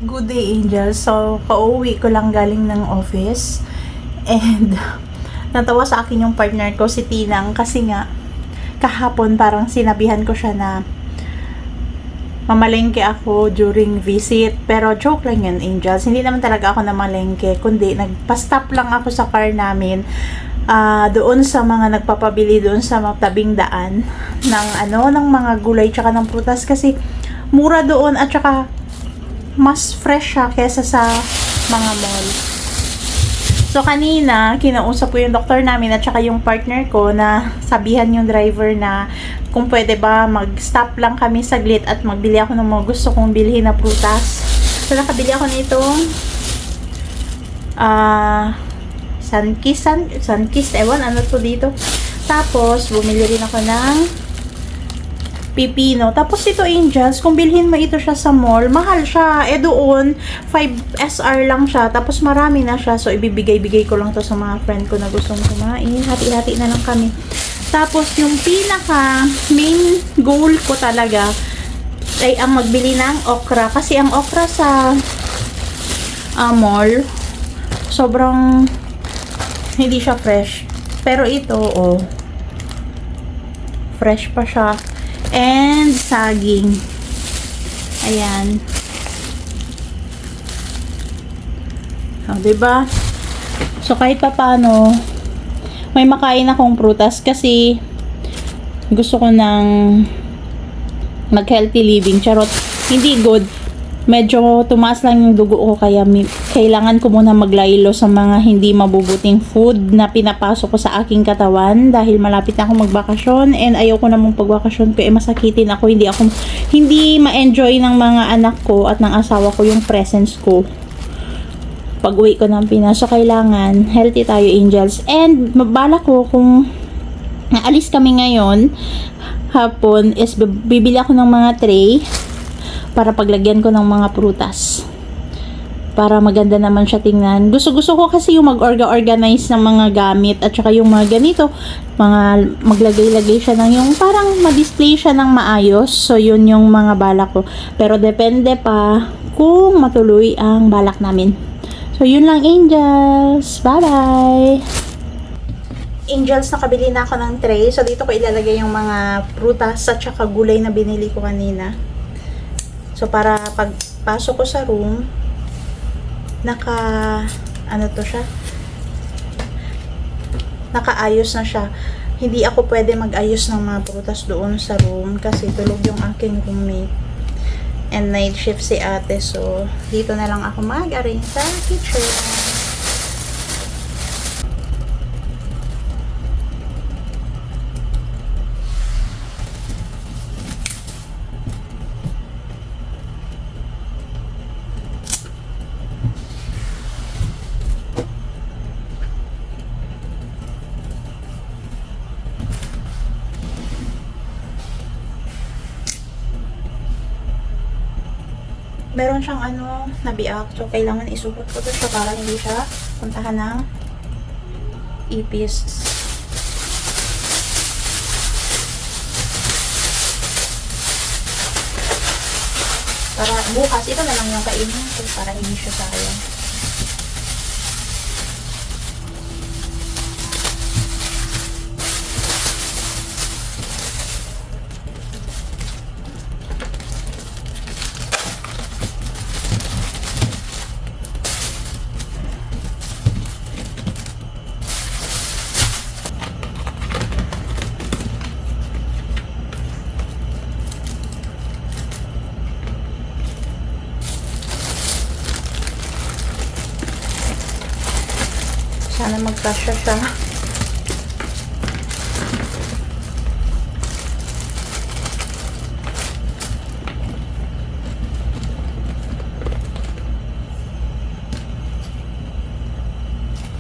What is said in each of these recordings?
Good day, Angel. So, pauwi ko lang galing ng office. And, natawa sa akin yung partner ko, si Tinang. Kasi nga, kahapon parang sinabihan ko siya na mamalengke ako during visit. Pero joke lang yun, Angels. Hindi naman talaga ako namalengke. Kundi, nagpa-stop lang ako sa car namin. Doon sa mga nagpapabili doon sa tabing daan ng mga gulay tsaka ng prutas. Kasi, mura doon at tsaka mas fresh siya kesa sa mga mall. So, kanina, kinausap ko yung doktor namin at saka yung partner ko na sabihan yung driver na kung pwede ba mag-stop lang kami saglit at magbili ako ng mga gusto kong bilhin na prutas. So, nakabili ako nitong Sunkist, ewan, ano to dito. Tapos, bumili rin ako ng pipino. Tapos ito, Angels, kung bilhin mo ito siya sa mall, mahal siya. Doon, 5 SR lang siya. Tapos marami na siya. So, ibibigay-bigay ko lang to sa mga friend ko na gustong kumain. Hati-hati na lang kami. Tapos, yung pinaka main goal ko talaga ay ang magbili ng okra. Kasi ang okra sa mall, sobrang hindi siya fresh. Pero ito, fresh pa siya. And saging. Ayan. Diba? So, kahit pa paano, may makain akong prutas kasi gusto ko ng mag-healthy living. Charot. Hindi good. Medyo tumaas lang yung dugo ko kaya kailangan ko muna maglaylo sa mga hindi mabubuting food na pinapasok ko sa aking katawan dahil malapit na akong magbakasyon and ayaw ko namang pagbakasyon ko masakitin ako, hindi ma-enjoy ng mga anak ko at ng asawa ko yung presence ko pag uwi ko ng Pinas. So kailangan healthy tayo, Angels, and mabala ko kung naalis kami ngayon hapon is bibili ako ng mga tray para paglagyan ko ng mga prutas. Para maganda naman siya tingnan. Gusto ko kasi yung mag-organize ng mga gamit at saka yung mga ganito, maglagay-lagay siya ng yung parang ma-display siya ng maayos. So, yun yung mga balak ko. Pero depende pa kung matuloy ang balak namin. So, yun lang, Angels. Bye-bye! Angels, nakabili na ako ng tray. So, dito ko ilalagay yung mga prutas at saka gulay na binili ko kanina. So, para pagpasok ko sa room, nakaayos na siya. Hindi ako pwede mag-ayos ng mga prutas doon sa room kasi tulog yung aking roommate. And night shift si ate. So, dito na lang ako mag-arrange sa kitchen. Meron siyang nabiak. So, kailangan isuot ko to siya para hindi siya puntahan ng ipis. Para bukas, ito na lang yung kainin ko para hindi siya sayang. Sana magkasya siya.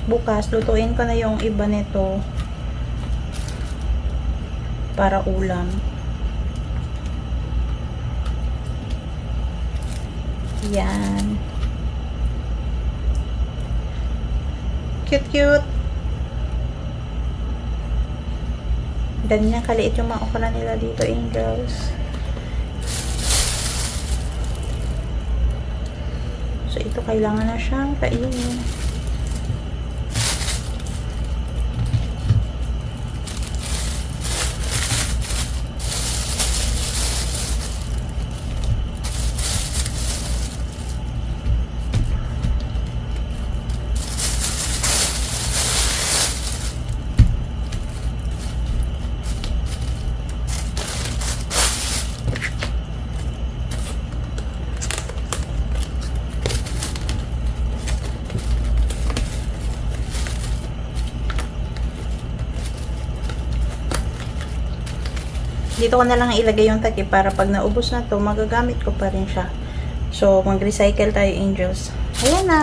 Bukas, lutuin ko na yung iba nito para ulam. Yan. Cute. Ganyan kaliit yung mga okra nila dito, Angels. So, ito kailangan na siyang kainin. Dito ko na lang ilagay yung takip para pag naubos na to, magagamit ko pa rin siya. So, mag-recycle tayo, angels. Ayan na!